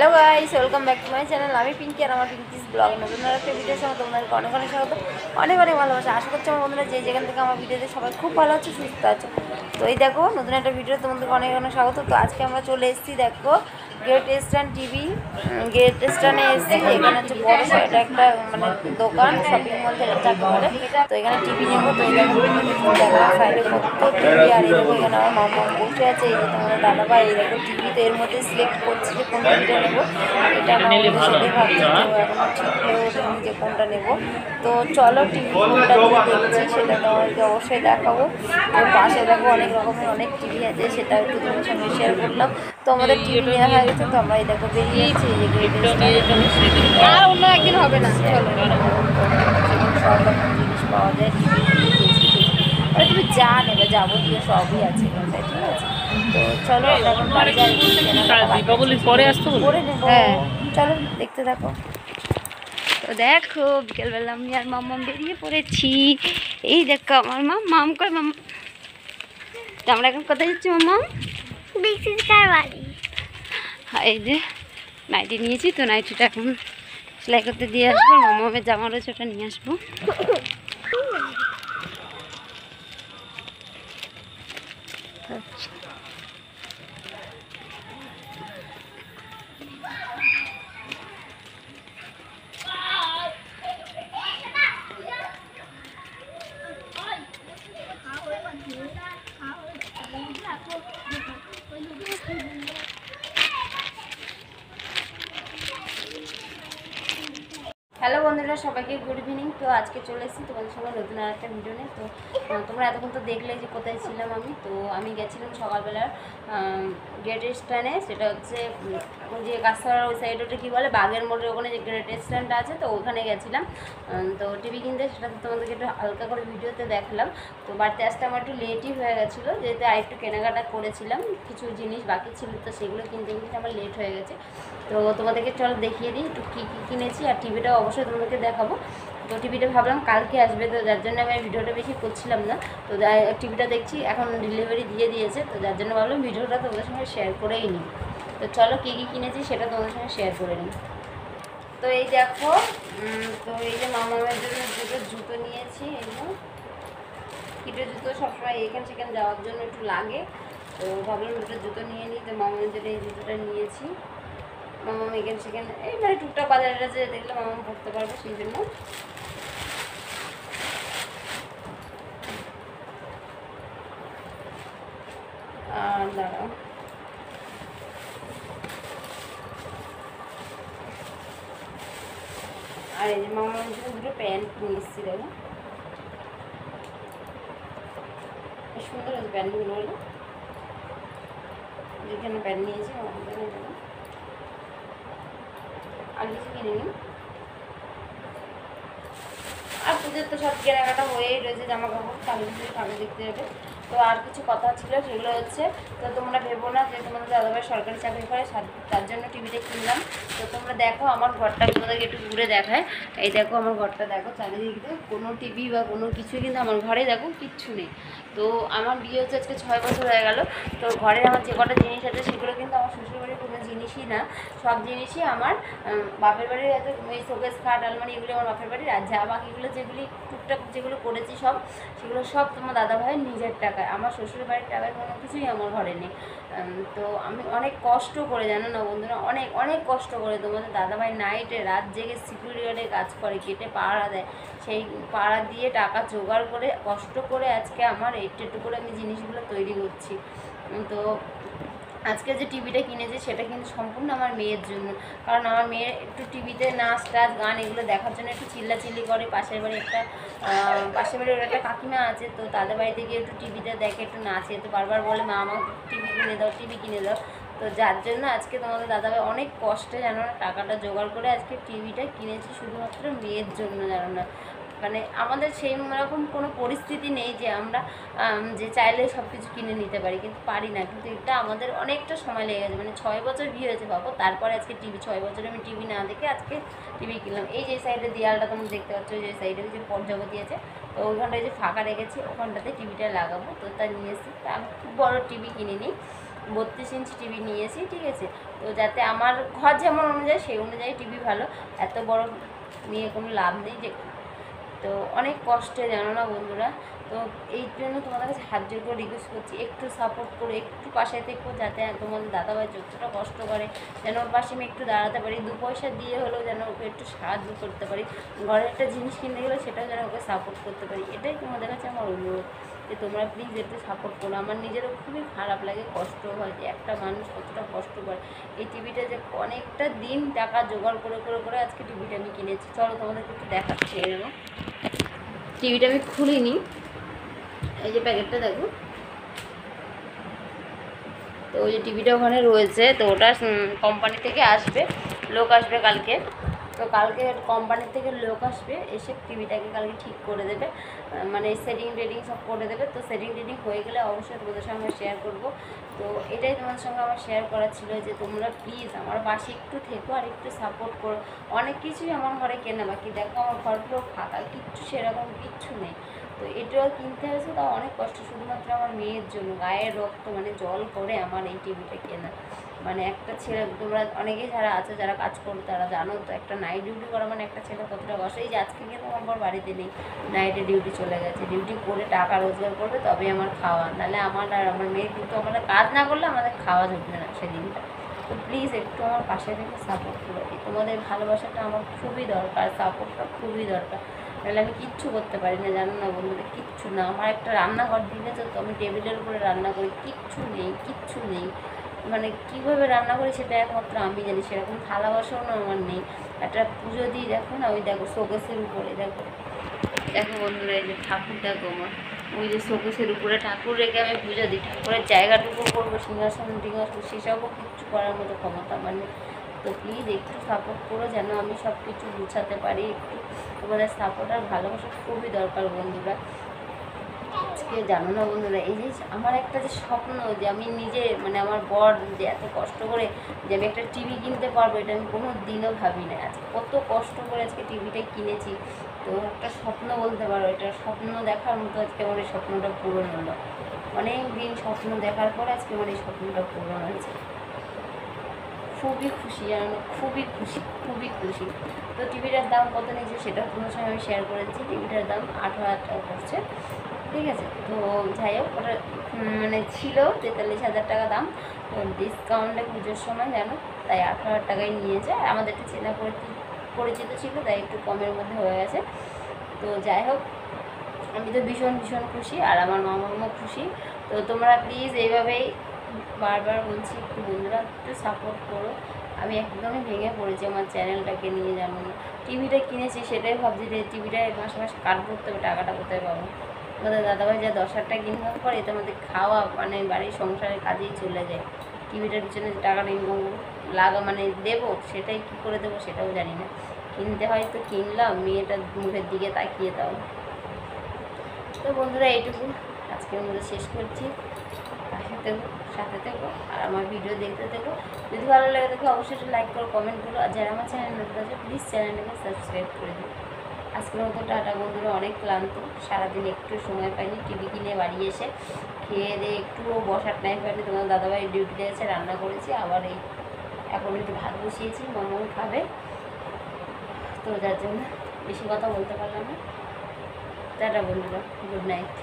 Hello guys, welcome back to my channel. আমি পিঙ্কি আর আমার Pinki's blog নতুন একটা ভিডিওর সঙ্গে তোমাদেরকে অনেক অনেক স্বাগত, অনেক অনেক ভালোবাসা। আশা করছি আমার বন্ধুরা যে যেখান থেকে আমার ভিডিওতে সবাই খুব ভালো আছে, সুস্থ আছে। তো এই দেখো নতুন একটা ভিডিও তোমাদেরকে অনেক অনেক স্বাগত। তো আজকে আমরা চলে এসেছি, দেখো গ্রেট ইস্টার্ন টিভি, গ্রেট ইস্টার্নে এসেছি। এখানে হচ্ছে বড় এটা একটা মানে দোকান, শপিং মল থেকে যাকে বলে। তো এখানে টিভি নেবো। তো এই দেখো সাইডে কত টিভি, আর এই দেখো এখানে আমার মামা বসে আছে। এই যে তোমাদের দাদাভাই, এই দেখো টিভি। তো এর মধ্যে সিলেক্ট করছি যে কোন টিভিটা নেবো। এটা আমার সাথে ভাবছি, তো এখন ঠিক হয়ে ওঠেনি যে কোনটা নেবো। তো চলো টিভি কোনটা দিয়ে দেখছি সেটা তোমাদেরকে অবশ্যই দেখাবো। তো পাশে দেখো অনেক রকমের অনেক টিভি আছে, সেটা একটু তোমার সঙ্গে শেয়ার করলাম। তো আমাদের টিভি নেওয়া হয়ে গেছে, তো আমরা এই দেখো বেরিয়ে যাচ্ছি। এই যে আর অন্য একদিন হবে না, চলো সব রকম জিনিস পাওয়া যায় টিভি। আর তুমি যা নেবে যাবতীয় সবই আছে এখানটায়, ঠিক আছে। তো চলো আমরা এখন বাড়ি যাই, পরে আসতে করে নেবো। হ্যাঁ চলো দেখতে থাকো। তো দেখো বিকেলবেলা আমি আর মাম্মাম বেরিয়ে পড়েছি। এই দেখো আমার মাম কর মাম। তো আমরা এখন কোথায় যাচ্ছি মাম্মাম? বাড়ি। হ্যাঁ এই যে নাইটি নিয়েছি, তো নাইটিটা এখন সেলাই করতে দিয়ে আসবো। মামামের জামা রয়েছে, ওটা নিয়ে আসবো। আচ্ছা হ্যালো বন্ধুরা, সবাইকে গুড ইভিনিং। তো আজকে চলে এসেছি তোমাদের সঙ্গে নতুন আর একটা ভিডিও নিয়ে। তো তোমরা এতক্ষণ তো দেখলে যে কোথায় ছিলাম আমি। তো আমি গেছিলাম সকালবেলার গ্রেট ইস্টার্নে, সেটা হচ্ছে ওই যে কাছাড়ার ওই সাইড, ওটা কী বলে বাগের মোড়ের ওখানে যে গ্রেট ইস্টার্নটা আছে, তো ওখানে গেছিলাম। তো টিভি কিনতে, সেটা তো তোমাদেরকে একটু হালকা করে ভিডিওতে দেখলাম। তো বাড়িতে আসতে আমার একটু লেটই হয়ে গেছিলো, যেহেতু আরেকটু কেনাকাটা করেছিলাম, কিছু জিনিস বাকি ছিল, তো সেগুলো কিনতে কিনতে আমার লেট হয়ে গেছে। তো তোমাদেরকে চলো দেখিয়ে দিই একটু কী কী কিনেছি, আর টিভিটাও অবশ্যই তোমাদেরকে দেখাবো। তো টিভিটা ভাবলাম কালকে আসবে, তো যার জন্য আমি ভিডিওটা বেশি করছিলাম না। তো টিভিটা দেখছি এখন ডেলিভারি দিয়ে দিয়েছে, তো যার জন্য ভাবলাম ভিডিওটা তোমাদের সঙ্গে শেয়ার করেই নিই। তো চলো কী কী কিনেছি সেটা তোমাদের সঙ্গে শেয়ার করে নিই। তো এই দেখো, তো এই যে মামামের জন্য দুটো জুতো নিয়েছি। এই যে কিটো জুতো সবসময় এখানে সেখানে যাওয়ার জন্য একটু লাগে, তো ভাবলাম দুটো জুতো নিয়ে নিই। তো মামামের জন্য এই জুতোটা নিয়েছি। মামাম এখানে সেখানে এই মানে টুকটাক বাজারে যে দেখলে মামাম পড়তে পারবে, সেই জন্য। আর দাঁড়াও, আর এই যে মামামের জন্য দুটো প্যান্ট নিয়ে এসেছি। দেখো সুন্দর হয়েছে প্যান্টগুলো, হলো যেখানে প্যান্ট নিয়েছি মামামের জন্য। আর কিছু কিনে নিই, আর পুজোর তো সব কেনাকাটা হয়েই রয়েছে, জামা কাপড় কাগজ দেখতে যাবে। তো আর কিছু কথা ছিল, সেগুলো হচ্ছে, তো তোমরা ভেবো না যে তোমাদের দাদাভাই সরকারি চাকরি করে তার জন্য টিভিটা কিনলাম। তো তোমরা দেখো আমার ঘরটা, তোমাদেরকে একটু ঘুরে দেখায়। এই দেখো আমার ঘরটা, দেখো চারিদিক দিয়ে কোনো টিভি বা কোনো কিছুই কিন্তু আমার ঘরে দেখো কিচ্ছু নেই। তো আমার বিয়ে হচ্ছে আজকে 6 বছর হয়ে গেল। তো ঘরে আমার যে কটা জিনিস আছে সেগুলো কিন্তু আমার শ্বশুরবাড়ির কোনো জিনিসই না, সব জিনিসই আমার বাপের বাড়ির আছে। ওই শোকেস খাট আলমারি এগুলো আমার বাপের বাড়ির, আর যা বাকিগুলো যেগুলি টুকটাক যেগুলো করেছি সেগুলো সব তোমার দাদাভাইয়ের নিজের টাকায়, আমার শ্বশুর বাড়ির টাকায় কোনো কিছুই আমার ঘরে নেই। তো আমি অনেক কষ্ট করে, জানো না বন্ধুরা, অনেক অনেক কষ্ট করে তোমাদের দাদাভাই নাইটে রাত জেগে সিকিউরিটি গার্ডে কাজ করে, কেটে পাহারা দেয়, সেই পাহারা দিয়ে টাকা জোগাড় করে কষ্ট করে আজকে আমার একটু করে আমি জিনিসগুলো তৈরি করছি। তো আজকে যে টিভিটা কিনেছি সেটা কিন্তু সম্পূর্ণ আমার মেয়ের জন্য, কারণ আমার মেয়ের একটু টিভিতে নাচ টাচ গান এগুলো দেখার জন্য একটু চিল্লাচিল্লি করে। পাশের বাড়ির একটা কাকিমা আছে, তো তাদের বাড়িতে গিয়ে একটু টিভিতে দেখে, একটু নাচে, তো বারবার বলে মা আমার টিভি কিনে দাও, টিভি কিনে দাও। তো যার জন্য আজকে তোমাদের দাদাভাই অনেক কষ্টে, জানো না, টাকাটা জোগাড় করে আজকে টিভিটা কিনেছি শুধুমাত্র মেয়ের জন্য, জানো না। মানে আমাদের সেই রকম কোনো পরিস্থিতি নেই যে আমরা যে চাইলে সব কিছু কিনে নিতে পারি, কিন্তু পারি না। কিন্তু এটা আমাদের অনেকটা সময় লেগে গেছে, মানে 6 বছর বিয়ে হয়েছে বাবু, তারপরে আজকে টিভি, 6 বছরে আমি টিভি না দেখে আজকে টিভি কিনলাম। এই যে সাইডে দেয়ালটা তোমরা দেখতে পাচ্ছ, যে সাইডে যে পর্যাবতী আছে, তো ওইখানটায় যে ফাঁকা রেখেছি ওখানটাতে টিভিটা লাগাবো, তো তা নিয়ে এসেছি। তা আমি খুব বড়ো টিভি কিনিনি, 32 ইঞ্চি টিভি নিয়েছি, ঠিক আছে। তো যাতে আমার ঘর যেমন অনুযায়ী সেই অনুযায়ী টিভি ভালো, এত বড় নিয়ে কোনো লাভ নেই যে। তো অনেক কষ্টে জানো না বন্ধুরা। তো এই জন্য তোমাদের কাছে হাত জোর করে রিকোয়েস্ট করছি, একটু সাপোর্ট করো, একটু পাশে থেকো, যাতে তোমাদের দাদাভাই যতটা কষ্ট করে যেন ওর পাশে আমি একটু দাঁড়াতে পারি, 2 পয়সা দিয়ে হলেও যেন ওকে একটু সাহায্য করতে পারি, ঘরের একটা জিনিস কিনতে গেলে সেটাও যেন ওকে সাপোর্ট করতে পারি। এটাই তোমাদের কাছে আমার অনুরোধ যে তোমরা প্লিজ একটু সাপোর্ট করো। আমার নিজেরও খুবই খারাপ লাগে, কষ্ট হয় যে একটা মানুষ কতটা কষ্ট করে এই টিভিটা যে অনেকটা দিন টাকা জোগাড় করে করে করে আজকে টিভিটা আমি কিনেছি। চলো তোমাদেরকে একটু দেখাচ্ছি। এরকম টিভিটা আমি খুলিনি, এই যে প্যাকেটটা দেখো। তো ওই যে টিভিটা ওখানে রয়েছে, তো ওটা কোম্পানি থেকে আসবে, লোক আসবে কালকে। তো কালকে কোম্পানি থেকে লোক আসবে, এসে টিভিটাকে কালকে ঠিক করে দেবে, মানে সেটিং টেটিং সব করে দেবে। তো সেটিং টেটিং হয়ে গেলে অবশ্যই তোমাদের সঙ্গে শেয়ার করব। তো এটাই তোমাদের সঙ্গে আমার শেয়ার করার ছিল যে তোমরা প্লিজ আমার পাশে একটু থেকো আর একটু সাপোর্ট করো। অনেক কিছুই আমার ঘরে কেনা বাকি, দেখো আমার ঘর পুরো ফাঁকা, কিচ্ছু সেরকম কিচ্ছু নেই। তো এটাও কিনতে হয়েছে, তাও অনেক কষ্ট, শুধুমাত্র আমার মেয়ের জন্য গায়ের রক্ত মানে জল করে আমার এই টিভিটা কেনা। মানে একটা ছেলে, তোমরা অনেকেই যারা আছে যারা কাজ করো তারা জানো তো, একটা নাইট ডিউটি করা মানে একটা ছেলে কতটা কষ্ট। এই যে আজকে কিন্তু আমার বাড়িতে নেই, নাইটে ডিউটি চলে গেছে, ডিউটি করে টাকা রোজগার করবে তবে আমার খাওয়া, নাহলে আমার আর আমার মেয়ে কিন্তু আমাদের কাজ না করলে আমাদের খাওয়া জুটবে না সেদিনটা। তো প্লিজ একটু আমার পাশে থেকে সাপোর্ট করো, তোমাদের ভালোবাসাটা আমার খুবই দরকার, সাপোর্টটা খুবই দরকার, নাহলে আমি কিচ্ছু করতে পারি না, জানো না বন্ধুরা, কিচ্ছু না। আমার একটা রান্নাঘর দিলে তো আমি টেবিলের উপরে রান্না করি, কিচ্ছু নেই, কিচ্ছু নেই, মানে কীভাবে রান্না করি সেটা একমাত্র আমি জানি, সেরকম থালা বাসনও আমার নেই। একটা পুজো দিই দেখো না, ওই দেখো শোকেসের উপরে দেখো, দেখো বন্ধুরা এই যে ঠাকুর দেখো আমার, ওই যে শোকেসের উপরে ঠাকুর রেখে আমি পুজো দিই, ঠাকুরের জায়গাটুকু করবো, সিংহাসন টিংহাসন সেসবও কিচ্ছু করার মতো ক্ষমতা মানে। তো প্লিজ একটু সাপোর্ট করো যেন আমি সব কিছু গুছাতে পারি, একটু তোমাদের সাপোর্ট আর ভালোবাসা খুবই দরকার বন্ধুরা। আজকে জানো না বন্ধুরা, এই যে আমার একটা যে স্বপ্ন যে আমি নিজে মানে আমার বর যে এত কষ্ট করে যে আমি একটা টিভি কিনতে পারবো, এটা আমি কোনো দিনও ভাবি না। আজকে কত কষ্ট করে আজকে টিভিটা কিনেছি, তো একটা স্বপ্ন বলতে পারো, এটা স্বপ্ন দেখার মতো আজকে আমার এই স্বপ্নটা পূরণ হলো। অনেক দিন স্বপ্ন দেখার পর আজকে আমার এই স্বপ্নটা পূরণ হয়েছে, খুবই খুশি জানো, খুবই খুশি, খুবই খুশি। তো টিভিটার দাম কত নিয়েছে সেটাও তোমার সঙ্গে আমি শেয়ার করেছি, টিভিটার দাম 18,000 টাকা পড়ছে, ঠিক আছে। তো যাই হোক ওটা মানে ছিল 43,000 টাকা দাম, তো ডিসকাউন্টে পুজোর সময় জানো তাই 18,000 টাকায় নিয়ে যায়, আর আমাদের একটা চেনা পরিচিত ছিল তাই একটু কমের মধ্যে হয়ে গেছে। তো যাই হোক আমি তো ভীষণ ভীষণ খুশি, আর আমার মামাও খুশি। তো তোমরা প্লিজ এইভাবেই বারবার বলছি একটু বন্ধুরা একটু সাপোর্ট করো। আমি একদমই ভেঙে পড়েছি আমার চ্যানেলটাকে নিয়ে, জানো না টিভিটা কিনেছি সেটাই ভাবছি যে টিভিটা মাসে মাসে কাট করতে হবে, টাকাটা কোথায় পাবো। আমাদের দাদাভাই যা 10,000 টাকা ইনকাম করে এতে আমাদের খাওয়া মানে বাড়ির সংসারের কাজেই চলে যায়, টিভিটার পিছনে যে টাকাটা ইনকাম লাগা মানে দেবো সেটাই কী করে দেবো সেটাও জানি না, কিনতে হয় তো কিনলাম, মেয়েটার মুখের দিকে তাকিয়ে দাও। তো বন্ধুরা এইটুকু আজকের মধ্যে শেষ করছি, সাথে থেকো আর আমার ভিডিও দেখতে থেকো। যদি ভালো লাগে দেখো অবশ্যই একটু লাইক করো, কমেন্ট করো, আর যারা আমার চ্যানেল নতুন আছে প্লিজ চ্যানেলটাকে সাবস্ক্রাইব করে দিও। আজকের মতো টাটা বন্ধুরা, অনেক ক্লান্ত, সারাদিন একটু সময় পাইনি, টিভি কিনে বাড়ি এসে খেয়ে দিয়ে একটুও বসার টাইম পাইনি, তোমার দাদাভাই ডিউটিতে এসে রান্না করেছি, আবার এই এখন একটু ভাত বসিয়েছি, মামাও খাবে, তো যার জন্য বেশি কথা বলতে পারলাম না। টাটা বন্ধুরা, গুড নাইট।